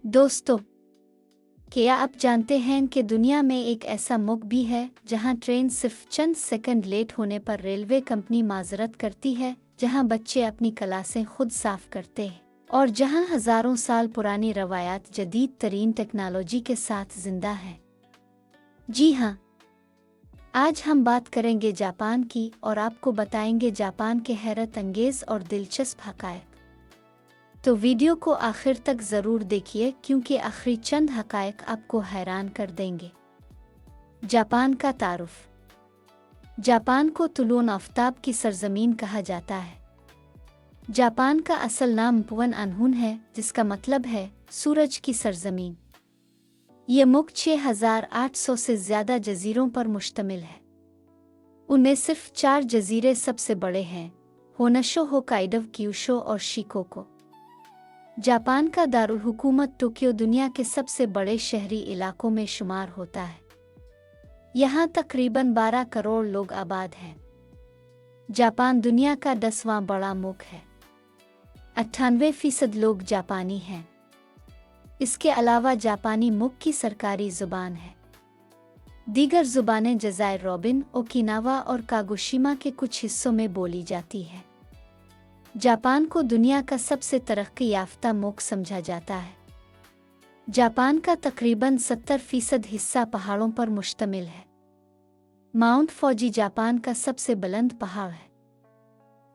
दोस्तों, क्या आप जानते हैं कि दुनिया में एक ऐसा मुल्क भी है जहां ट्रेन सिर्फ चंद सेकंड लेट होने पर रेलवे कंपनी माजरत करती है, जहां बच्चे अपनी क्लासें खुद साफ करते हैं और जहां हजारों साल पुरानी रवायात जदीद तरीन टेक्नोलॉजी के साथ जिंदा है। जी हाँ, आज हम बात करेंगे जापान की और आपको बताएंगे जापान के हैरत अंगेज और दिलचस्प हकायक। तो वीडियो को आखिर तक ज़रूर देखिए क्योंकि आखिरी चंद हकायक आपको हैरान कर देंगे। जापान का तारुफ। जापान को तुलून आफ्ताब की सरजमीन कहा जाता है। जापान का असल नाम पुवन अनहुन है, जिसका मतलब है सूरज की सरजमीन। ये मुल्क 6800 से ज़्यादा जजीरों पर मुश्तमिल है। उनमें सिर्फ 4 जजीरे सबसे बड़े हैं: होनशो, होकाइडो, क्यूशो और शिकोको। जापान का दारुल हुकूमत टोक्यो दुनिया के सबसे बड़े शहरी इलाकों में शुमार होता है। यहाँ तकरीबन 12 करोड़ लोग आबाद हैं। जापान दुनिया का 10वां बड़ा मुल्क है। 98% लोग जापानी हैं। इसके अलावा जापानी मुल्क की सरकारी ज़ुबान है। दीगर ज़ुबानें जज़ायर रोबिन, ओकिनावा और कागोशिमा के कुछ हिस्सों में बोली जाती है। जापान को दुनिया का सबसे तरक्की याफ्ता मुल्क समझा जाता है। जापान का तकरीबन 70% हिस्सा पहाड़ों पर मुश्तमिल है। माउंट फूजी जापान का सबसे बुलंद पहाड़ है।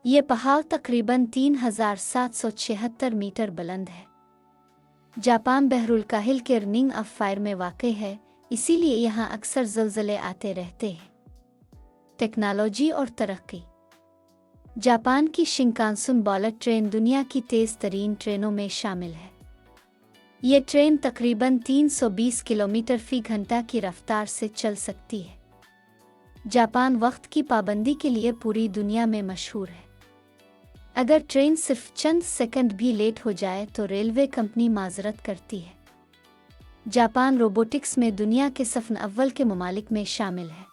ये पहाड़ तकरीबन 3776 मीटर बुलंद है। जापान बहरुल काहिल के रिंग ऑफ फायर में वाक़ई है, इसीलिए यहाँ अक्सर ज़लज़ले आते रहते हैं। टेक्नोलॉजी और तरक्की। जापान की शिंकानसेन बुलेट ट्रेन दुनिया की तेज़ तरीन ट्रेनों में शामिल है। ये ट्रेन तकरीबन 320 किलोमीटर फी घंटा की रफ्तार से चल सकती है। जापान वक्त की पाबंदी के लिए पूरी दुनिया में मशहूर है। अगर ट्रेन सिर्फ चंद सेकंड भी लेट हो जाए तो रेलवे कंपनी माजरत करती है। जापान रोबोटिक्स में दुनिया के सफ़ अव्वल के ममालिक में शामिल है।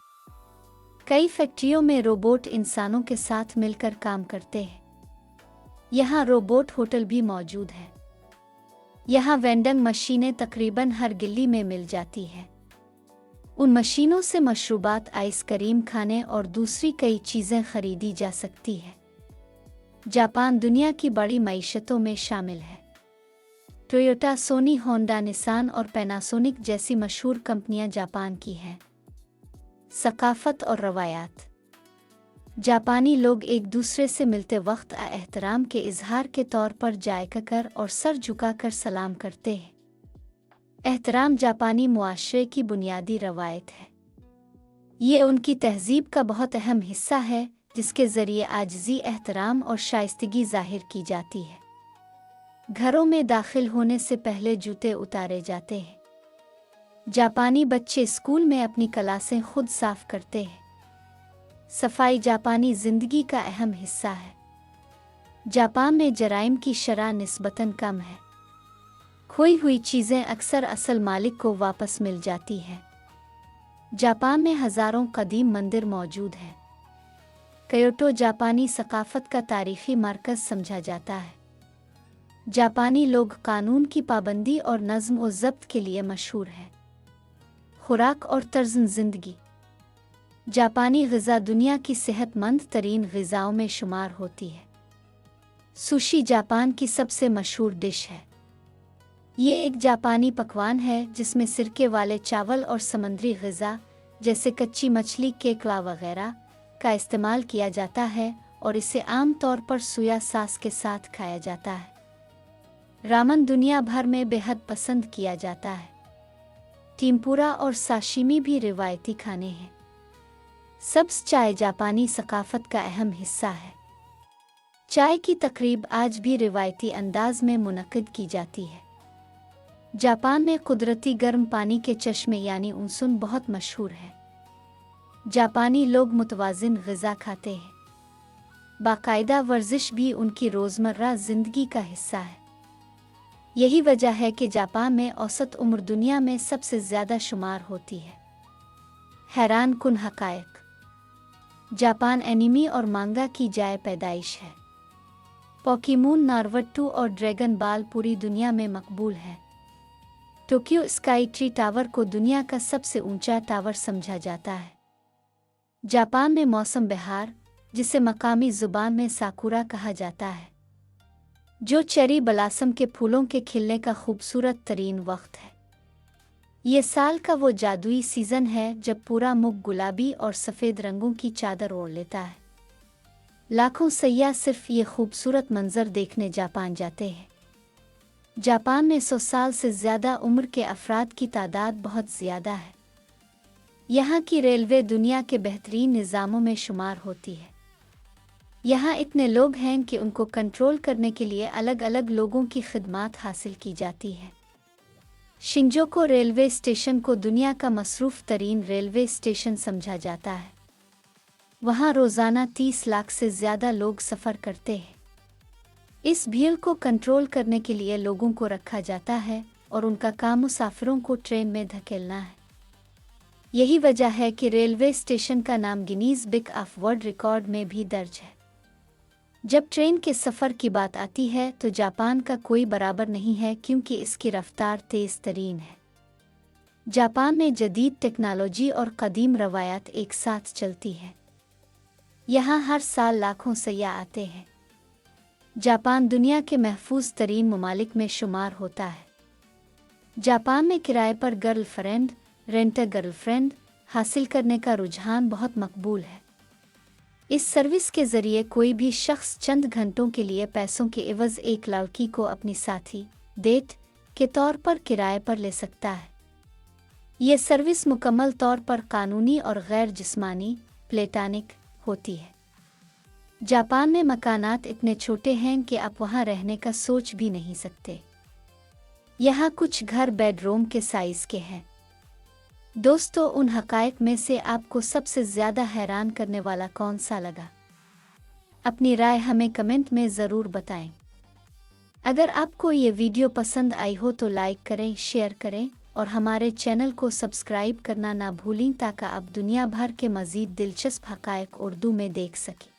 कई फैक्ट्रियों में रोबोट इंसानों के साथ मिलकर काम करते हैं। यहाँ रोबोट होटल भी मौजूद है। यहाँ वेंडिंग मशीनें तकरीबन हर गली में मिल जाती हैं। उन मशीनों से मशरूबात, आइसक्रीम, खाने और दूसरी कई चीज़ें खरीदी जा सकती है। जापान दुनिया की बड़ी मईशतों में शामिल है। टोयोटा, सोनी, होंडा, निसान और पैनासोनिक जैसी मशहूर कंपनियां जापान की हैं। सकाफत और रवायात। जापानी लोग एक दूसरे से मिलते वक्त एहतराम के इजहार के तौर पर जायका और सर झुकाकर सलाम करते हैं। एहतराम जापानी मुआशरे की बुनियादी रवायत है। ये उनकी तहजीब का बहुत अहम हिस्सा है, जिसके ज़रिए आजिज़ी, एहतराम और शाइस्तगी ज़ाहिर की जाती है। घरों में दाखिल होने से पहले जूते उतारे जाते हैं। जापानी बच्चे स्कूल में अपनी क्लासें खुद साफ करते हैं। सफाई जापानी ज़िंदगी का अहम हिस्सा है। जापान में जराइम की शरह निस्बतन कम है। खोई हुई चीज़ें अक्सर असल मालिक को वापस मिल जाती हैं। जापान में हज़ारों कदीम मंदिर मौजूद हैं। क्योटो जापानी सकाफत का तारीख़ी मरकज़ समझा जाता है। जापानी लोग कानून की पाबंदी और नज़्म व ज़ब्त के लिए मशहूर हैं। खुराक और तर्ज़ ज़िंदगी। जापानी ग़िज़ा दुनिया की सेहतमंद तरीन ग़िज़ाओं में शुमार होती है। सुशी जापान की सबसे मशहूर डिश है। ये एक जापानी पकवान है जिसमें सिरके वाले चावल और समुद्री ग़िज़ा जैसे कच्ची मछली, केकड़ा वगैरह का इस्तेमाल किया जाता है और इसे आम तौर पर सोया सॉस के साथ खाया जाता है। रामन दुनिया भर में बेहद पसंद किया जाता है। टेम्पुरा और साशिमी भी रिवायती खाने हैं। सब्ज़ चाय जापानी सकाफत का अहम हिस्सा है। चाय की तकरीब आज भी रिवायती अंदाज में मुनक्किद की जाती है। जापान में कुदरती गर्म पानी के चश्मे यानी उनसुन बहुत मशहूर है। जापानी लोग मुतवाज़िन ग़िज़ा खाते हैं। बाकायदा वर्जिश भी उनकी रोज़मर्रा ज़िंदगी का हिस्सा है। यही वजह है कि जापान में औसत उम्र दुनिया में सबसे ज़्यादा शुमार होती है। हैरान कुन हक़ायक़। जापान एनिमी और मांगा की जाए पैदाइश है। पोकेमोन, नारुतो और ड्रैगन बॉल पूरी दुनिया में मकबूल है। टोक्यो स्काई ट्री टावर को दुनिया का सबसे ऊंचा टावर समझा जाता है। जापान में मौसम बहार, जिसे मकामी जुबान में साकुरा कहा जाता है, जो चेरी ब्लॉसम के फूलों के खिलने का खूबसूरत तरीन वक्त है। ये साल का वो जादुई सीज़न है जब पूरा मुल्क गुलाबी और सफ़ेद रंगों की चादर ओढ़ लेता है। लाखों सैयाह सिर्फ ये खूबसूरत मंजर देखने जापान जाते हैं। जापान में 100 साल से ज़्यादा उम्र के अफराद की तादाद बहुत ज़्यादा है। यहाँ की रेलवे दुनिया के बेहतरीन निज़ामों में शुमार होती है। यहाँ इतने लोग हैं कि उनको कंट्रोल करने के लिए अलग अलग लोगों की खिदमत हासिल की जाती है। शिंजोको रेलवे स्टेशन को दुनिया का मसरूफ़ तरीन रेलवे स्टेशन समझा जाता है। वहाँ रोज़ाना 30 लाख से ज़्यादा लोग सफ़र करते हैं। इस भीड़ को कंट्रोल करने के लिए लोगों को रखा जाता है और उनका काम मुसाफिरों को ट्रेन में धकेलना है। यही वजह है कि रेलवे स्टेशन का नाम Guinness book of world record में भी दर्ज है। जब ट्रेन के सफ़र की बात आती है तो जापान का कोई बराबर नहीं है, क्योंकि इसकी रफ्तार तेज़ तरीन है। जापान में जदीद टेक्नोलॉजी और कदीम रवायत एक साथ चलती है। यहाँ हर साल लाखों सैयाह आते हैं। जापान दुनिया के महफूज तरीन ममालिक में शुमार होता है। जापान में किराए पर गर्लफ्रेंड, रेंटर गर्लफ्रेंड हासिल करने का रुझान बहुत मकबूल है। इस सर्विस के ज़रिए कोई भी शख्स चंद घंटों के लिए पैसों के एवज़ एक लड़की को अपनी साथी, डेट के तौर पर किराए पर ले सकता है। ये सर्विस मुकम्मल तौर पर कानूनी और गैर जिस्मानी प्लेटॉनिक होती है। जापान में मकानात इतने छोटे हैं कि आप वहाँ रहने का सोच भी नहीं सकते। यहाँ कुछ घर बेडरूम के साइज़ के हैं। दोस्तों, उन हक़ाइक़ में से आपको सबसे ज़्यादा हैरान करने वाला कौन सा लगा? अपनी राय हमें कमेंट में ज़रूर बताएं। अगर आपको ये वीडियो पसंद आई हो तो लाइक करें, शेयर करें और हमारे चैनल को सब्सक्राइब करना ना भूलें, ताकि आप दुनिया भर के मज़ीद दिलचस्प हक़ाइक़ उर्दू में देख सकें।